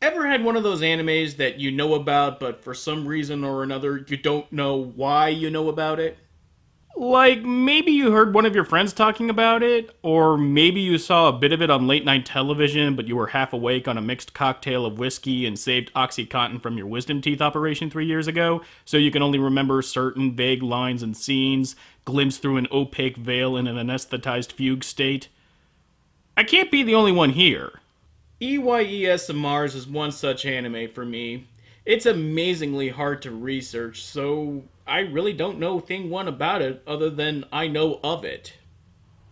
Ever had one of those animes that you know about, but for some reason or another, you don't know why you know about it? Like, maybe you heard one of your friends talking about it, or maybe you saw a bit of it on late night television, but you were half awake on a mixed cocktail of whiskey and saved Oxycontin from your wisdom teeth operation 3 years ago, so you can only remember certain vague lines and scenes, glimpsed through an opaque veil in an anesthetized fugue state. I can't be the only one here. EYES of Mars is one such anime for me. It's amazingly hard to research, so I really don't know thing one about it other than I know of it.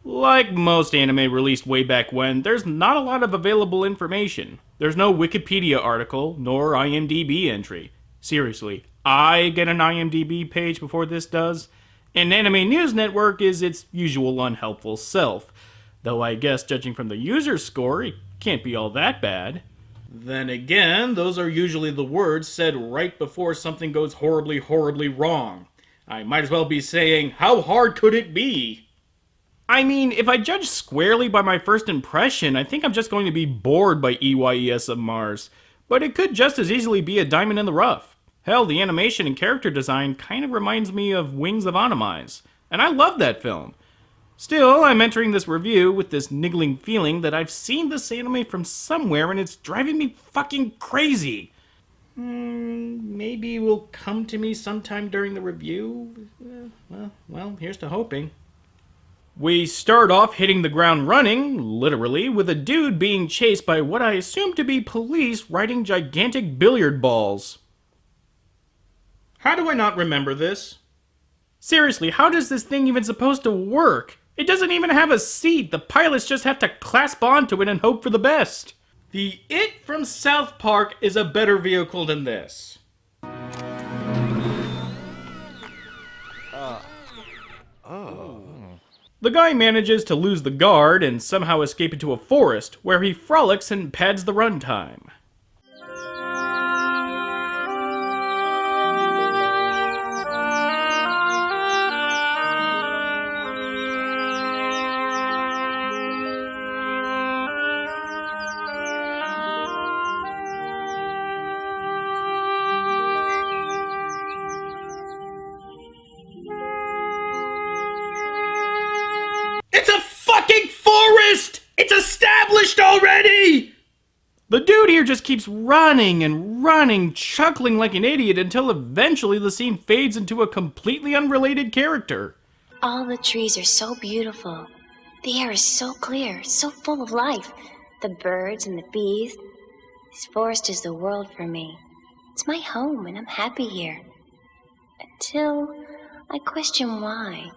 Like most anime released way back when, there's not a lot of available information. There's no Wikipedia article, nor IMDb entry. Seriously, I get an IMDb page before this does, and Anime News Network is its usual unhelpful self. Though I guess judging from the user score, it can't be all that bad. Then again, those are usually the words said right before something goes horribly, horribly wrong. I might as well be saying, how hard could it be? I mean, if I judge squarely by my first impression, I think I'm just going to be bored by EYES of Mars. But it could just as easily be a diamond in the rough. Hell, the animation and character design kind of reminds me of Wings of Animize. And I love that film. Still, I'm entering this review with this niggling feeling that I've seen this anime from somewhere and it's driving me fucking crazy. Maybe it will come to me sometime during the review? Well, here's to hoping. We start off hitting the ground running, literally, with a dude being chased by what I assume to be police riding gigantic billiard balls. How do I not remember this? Seriously, how does this thing even supposed to work? It doesn't even have a seat. The pilots just have to clasp onto it and hope for the best. The It from South Park is a better vehicle than this. The guy manages to lose the guard and somehow escape into a forest, where he frolics and pads the runtime. It's a fucking forest! It's established already! The dude here just keeps running and running, chuckling like an idiot until eventually the scene fades into a completely unrelated character. All the trees are so beautiful. The air is so clear, so full of life. The birds and the bees. This forest is the world for me. It's my home and I'm happy here. Until I question why.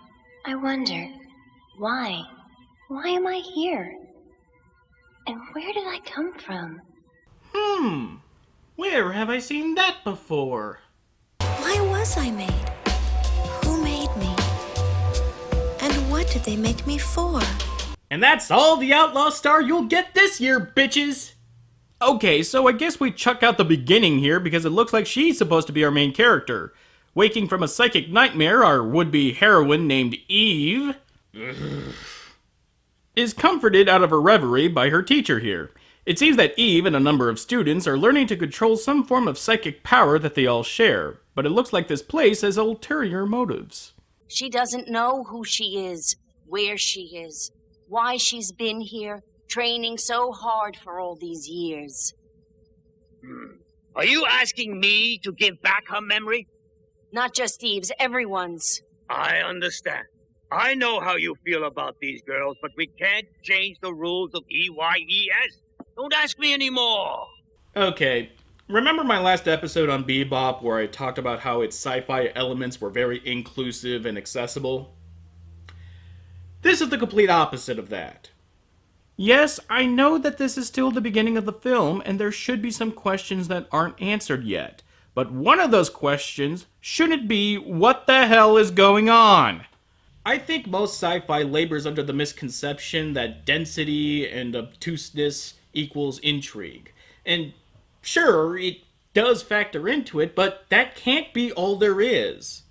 I wonder, why? Why am I here? And where did I come from? Where have I seen that before? Why was I made? Who made me? And what did they make me for? And that's all the Outlaw Star you'll get this year, bitches! Okay, so I guess we chuck out the beginning here because it looks like she's supposed to be our main character. Waking from a psychic nightmare, our would-be heroine named Eve is comforted out of her reverie by her teacher here. It seems that Eve and a number of students are learning to control some form of psychic power that they all share, but it looks like this place has ulterior motives. She doesn't know who she is, where she is, why she's been here, training so hard for all these years. Are you asking me to give back her memory? Not just Eve's, everyone's. I understand. I know how you feel about these girls, but we can't change the rules of EYES. Don't ask me anymore. Okay, remember my last episode on Bebop where I talked about how its sci-fi elements were very inclusive and accessible? This is the complete opposite of that. Yes, I know that this is still the beginning of the film, and there should be some questions that aren't answered yet. But one of those questions shouldn't be, what the hell is going on? I think most sci-fi labors under the misconception that density and obtuseness equals intrigue. And sure, it does factor into it, but that can't be all there is.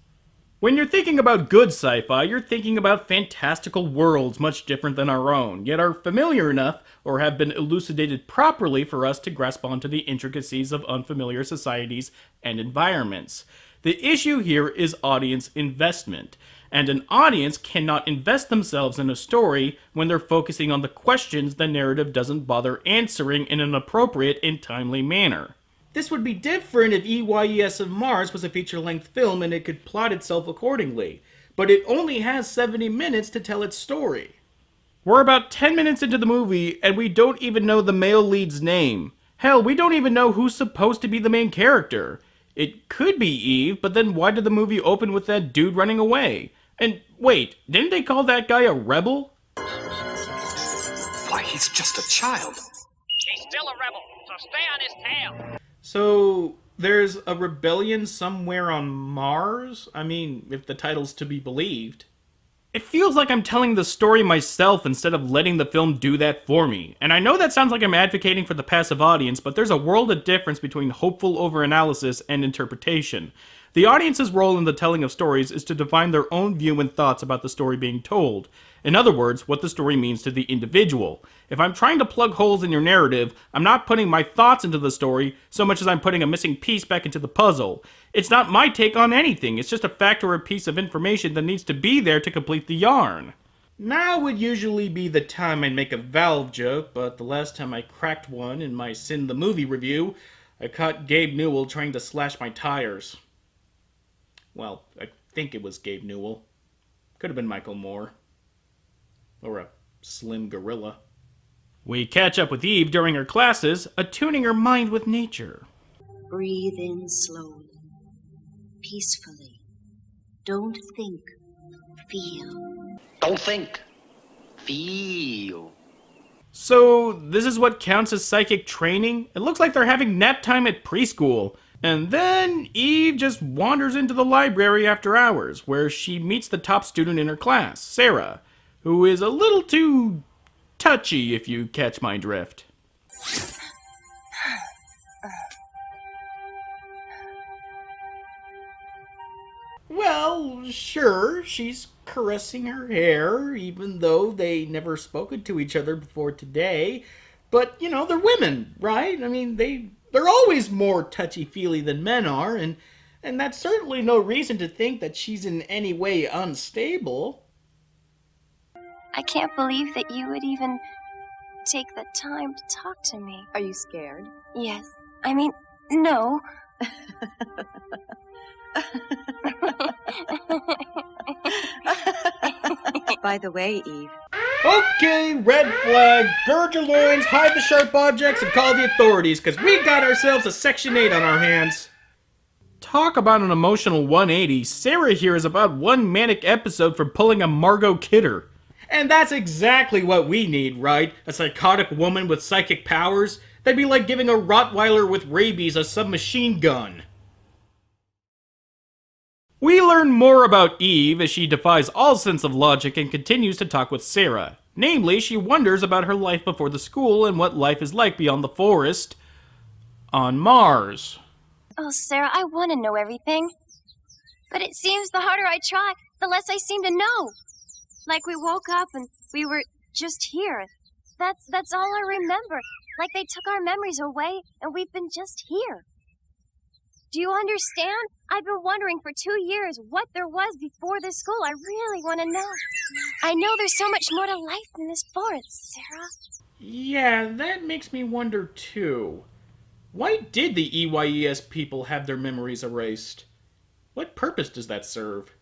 When you're thinking about good sci-fi, you're thinking about fantastical worlds much different than our own, yet are familiar enough or have been elucidated properly for us to grasp onto the intricacies of unfamiliar societies and environments. The issue here is audience investment, and an audience cannot invest themselves in a story when they're focusing on the questions the narrative doesn't bother answering in an appropriate and timely manner. This would be different if EYES of Mars was a feature-length film and it could plot itself accordingly, but it only has 70 minutes to tell its story. We're about 10 minutes into the movie and we don't even know the male lead's name. Hell, we don't even know who's supposed to be the main character. It could be Eve, but then why did the movie open with that dude running away? And wait, didn't they call that guy a rebel? Why, he's just a child. He's still a rebel, so stay on his tail. So, there's a rebellion somewhere on Mars? I mean, if the title's to be believed. It feels like I'm telling the story myself instead of letting the film do that for me. And I know that sounds like I'm advocating for the passive audience, but there's a world of difference between hopeful overanalysis and interpretation. The audience's role in the telling of stories is to define their own view and thoughts about the story being told. In other words, what the story means to the individual. If I'm trying to plug holes in your narrative, I'm not putting my thoughts into the story so much as I'm putting a missing piece back into the puzzle. It's not my take on anything, it's just a fact or a piece of information that needs to be there to complete the yarn. Now would usually be the time I'd make a Valve joke, but the last time I cracked one in my Sin the Movie review, I caught Gabe Newell trying to slash my tires. Well, I think it was Gabe Newell. Could have been Michael Moore. Or a slim gorilla. We catch up with Eve during her classes, attuning her mind with nature. Breathe in slowly, peacefully. Don't think, feel. Don't think. Feel. So, this is what counts as psychic training? It looks like they're having nap time at preschool. And then Eve just wanders into the library after hours, where she meets the top student in her class, Sarah, who is a little too touchy, if you catch my drift. Well, sure, she's caressing her hair, even though they never spoken to each other before today. But, you know, they're women, right? I mean, they're always more touchy-feely than men are, and that's certainly no reason to think that she's in any way unstable. I can't believe that you would even take the time to talk to me. Are you scared? Yes. I mean, no. By the way, Eve. Okay, red flag, gird your loins, hide the sharp objects, and call the authorities, because we got ourselves a Section 8 on our hands. Talk about an emotional 180, Sarah here is about one manic episode for pulling a Margot Kidder. And that's exactly what we need, right? A psychotic woman with psychic powers? That'd be like giving a Rottweiler with rabies a submachine gun. We learn more about Eve as she defies all sense of logic and continues to talk with Sarah. Namely, she wonders about her life before the school and what life is like beyond the forest on Mars. Oh, Sarah, I want to know everything. But it seems the harder I try, the less I seem to know. Like we woke up and we were just here. That's all I remember. Like they took our memories away and we've been just here. Do you understand? I've been wondering for 2 years what there was before this school. I really want to know. I know there's so much more to life than this forest, Sarah. Yeah, that makes me wonder too. Why did the EYES people have their memories erased? What purpose does that serve?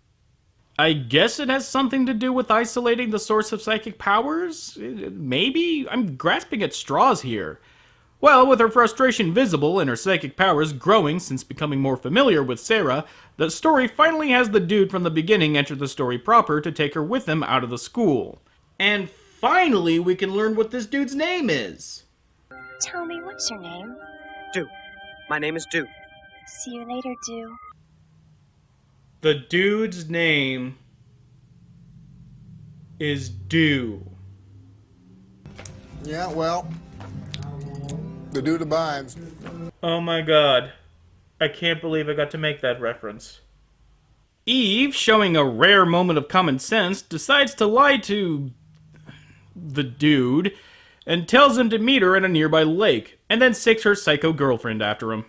I guess it has something to do with isolating the source of psychic powers? Maybe? I'm grasping at straws here. Well, with her frustration visible and her psychic powers growing since becoming more familiar with Sarah, the story finally has the dude from the beginning enter the story proper to take her with him out of the school. And finally, we can learn what this dude's name is. Tell me, what's your name? Do. My name is Do. See you later, Do. The dude's name is Do. Yeah, well, the dude abides. Oh my god. I can't believe I got to make that reference. Eve, showing a rare moment of common sense, decides to lie to the dude and tells him to meet her at a nearby lake, and then sicks her psycho girlfriend after him.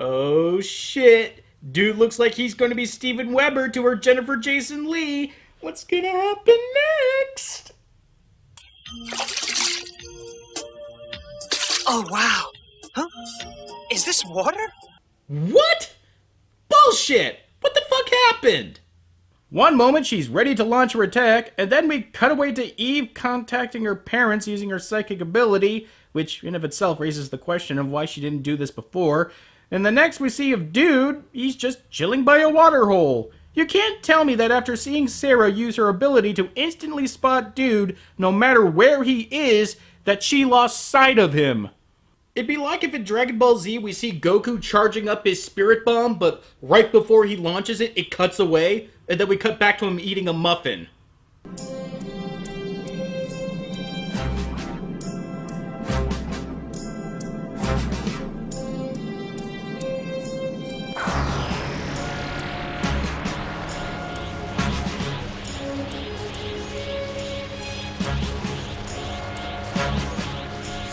Oh shit. Dude looks like he's going to be Steven Weber to her Jennifer Jason Leigh. What's gonna happen next? Oh, wow. Huh? Is this water? What? Bullshit! What the fuck happened? One moment she's ready to launch her attack, and then we cut away to Eve contacting her parents using her psychic ability, which in of itself raises the question of why she didn't do this before. And the next we see of Dude, he's just chilling by a waterhole. You can't tell me that after seeing Sarah use her ability to instantly spot Dude, no matter where he is, that she lost sight of him. It'd be like if in Dragon Ball Z we see Goku charging up his spirit bomb, but right before he launches it, it cuts away, and then we cut back to him eating a muffin.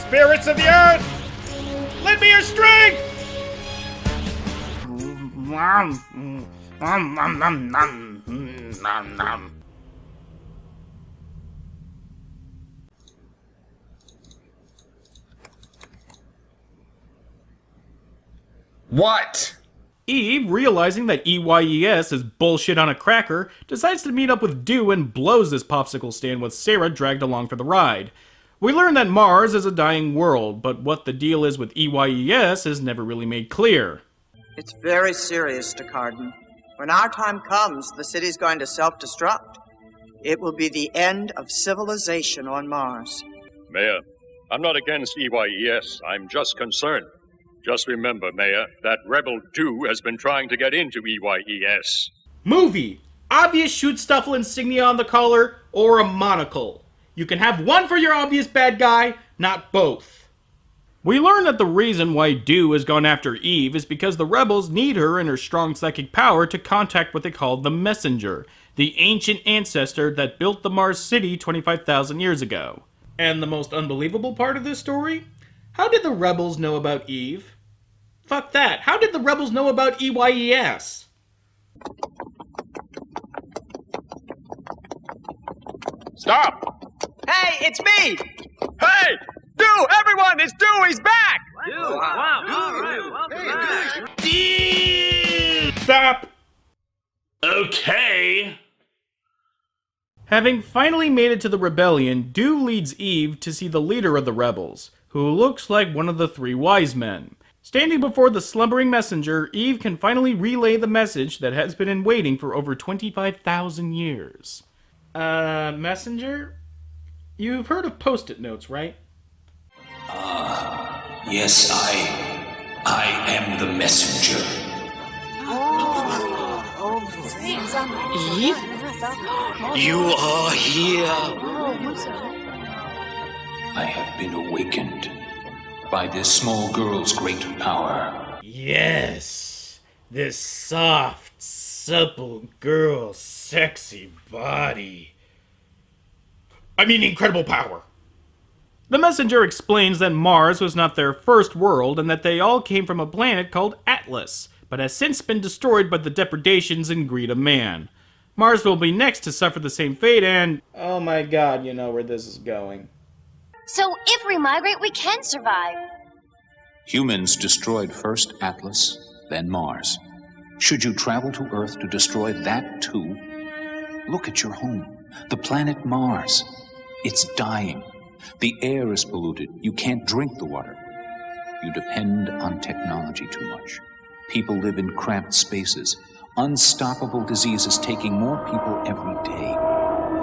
Spirits of the earth, lend me your strength! What? Eve, realizing that EYES is bullshit on a cracker, decides to meet up with Dew and blows this popsicle stand with Sarah dragged along for the ride. We learn that Mars is a dying world, but what the deal is with EYES is never really made clear. It's very serious, Descartes. When our time comes, the city's going to self-destruct. It will be the end of civilization on Mars. Mayor, I'm not against EYES. I'm just concerned. Just remember, Mayor, that rebel Dew has been trying to get into EYES. Movie. Obvious shoot-stuffle insignia on the collar, or a monocle. You can have one for your obvious bad guy, not both. We learn that the reason why Dew has gone after Eve is because the rebels need her and her strong psychic power to contact what they call the Messenger, the ancient ancestor that built the Mars city 25,000 years ago. And the most unbelievable part of this story? How did the rebels know about Eve? Fuck that. How did the rebels know about EYES? Stop! Hey, it's me! Hey! Dew! Everyone! It's Dew! He's back! Stop! Okay. Having finally made it to the rebellion, Dew leads Eve to see the leader of the rebels, who looks like one of the three wise men. Standing before the slumbering messenger, Eve can finally relay the message that has been in waiting for over 25,000 years. Messenger? You've heard of Post-it notes, right? Yes, I am the messenger. Eve? You are here. I have been awakened by this small girl's great power. Yes, this soft, supple girl's sexy body. I mean, incredible power. The messenger explains that Mars was not their first world and that they all came from a planet called Atlas, but has since been destroyed by the depredations and greed of man. Mars will be next to suffer the same fate and... Oh my god, you know where this is going. So if we migrate, we can survive. Humans destroyed first Atlas, then Mars. Should you travel to Earth to destroy that too? Look at your home, the planet Mars. It's dying. The air is polluted. You can't drink the water. You depend on technology too much. People live in cramped spaces. Unstoppable diseases taking more people every day.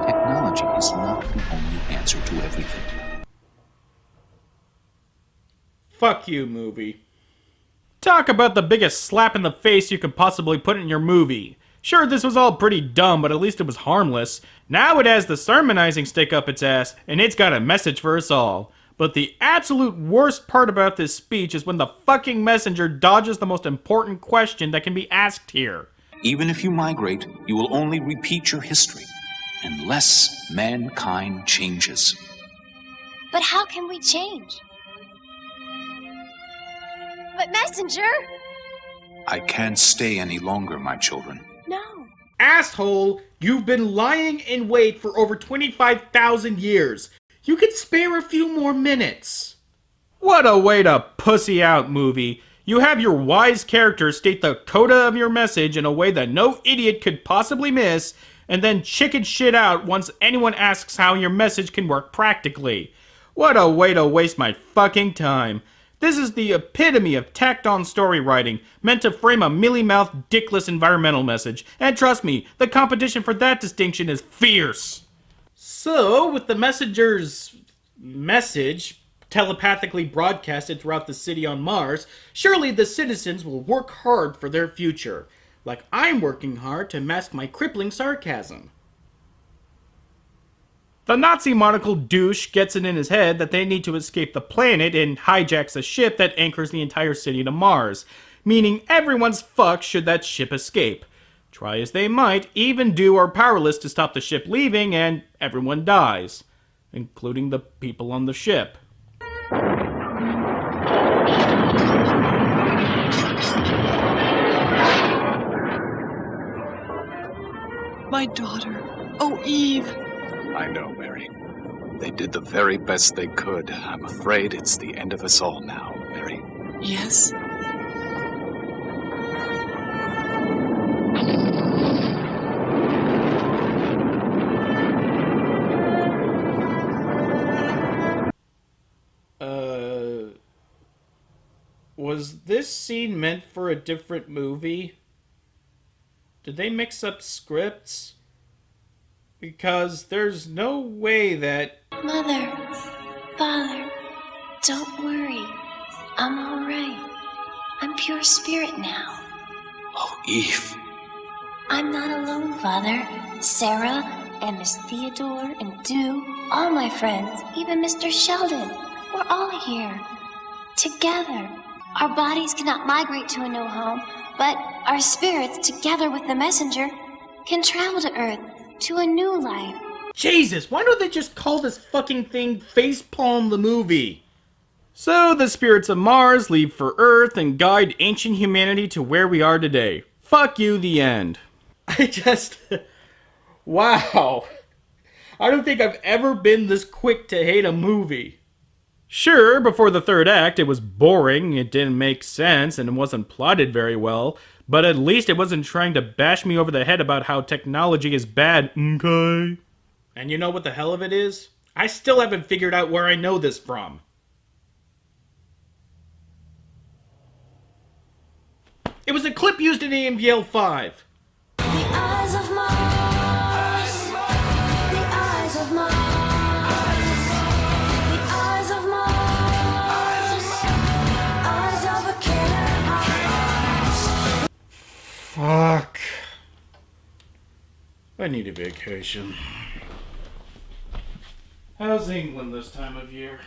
Technology is not the only answer to everything. Fuck you, movie. Talk about the biggest slap in the face you could possibly put in your movie. Sure, this was all pretty dumb, but at least it was harmless. Now it has the sermonizing stick up its ass, and it's got a message for us all. But the absolute worst part about this speech is when the fucking messenger dodges the most important question that can be asked here. Even if you migrate, you will only repeat your history, unless mankind changes. But how can we change? But messenger! I can't stay any longer, my children. No. Asshole, you've been lying in wait for over 25,000 years. You could spare a few more minutes. What a way to pussy out, movie. You have your wise character state the coda of your message in a way that no idiot could possibly miss, and then chicken shit out once anyone asks how your message can work practically. What a way to waste my fucking time. This is the epitome of tacked-on story writing, meant to frame a mealy-mouthed, dickless environmental message. And trust me, the competition for that distinction is fierce. So, with the messenger's message telepathically broadcasted throughout the city on Mars, surely the citizens will work hard for their future. Like I'm working hard to mask my crippling sarcasm. The Nazi monocled douche gets it in his head that they need to escape the planet and hijacks a ship that anchors the entire city to Mars, meaning everyone's fucked should that ship escape. Try as they might, even do are powerless to stop the ship leaving, and everyone dies, including the people on the ship. My daughter. Oh, Eve. I know, Mary. They did the very best they could. I'm afraid it's the end of us all now, Mary. Yes? Was this scene meant for a different movie? Did they mix up scripts? Because there's no way that... Mother, Father, don't worry. I'm all right. I'm pure spirit now. Oh, Eve. I'm not alone, Father. Sarah and Miss Theodore and Dew, all my friends, even Mr. Sheldon. We're all here. Together. Our bodies cannot migrate to a new home, but our spirits, together with the messenger, can travel to Earth, to a new life. Jesus, why don't they just call this fucking thing Facepalm the Movie? So the spirits of Mars leave for Earth and guide ancient humanity to where we are today. Fuck you, the end. Wow. I don't think I've ever been this quick to hate a movie. Sure, before the third act, it was boring, it didn't make sense, and it wasn't plotted very well, but at least it wasn't trying to bash me over the head about how technology is bad, okay? And you know what the hell of it is? I still haven't figured out where I know this from. It was a clip used in AMVL 5. The eyes of Mars. The eyes of Mars. The eyes of Mars. Eyes of a killer. Fuck. I need a vacation. How's England this time of year?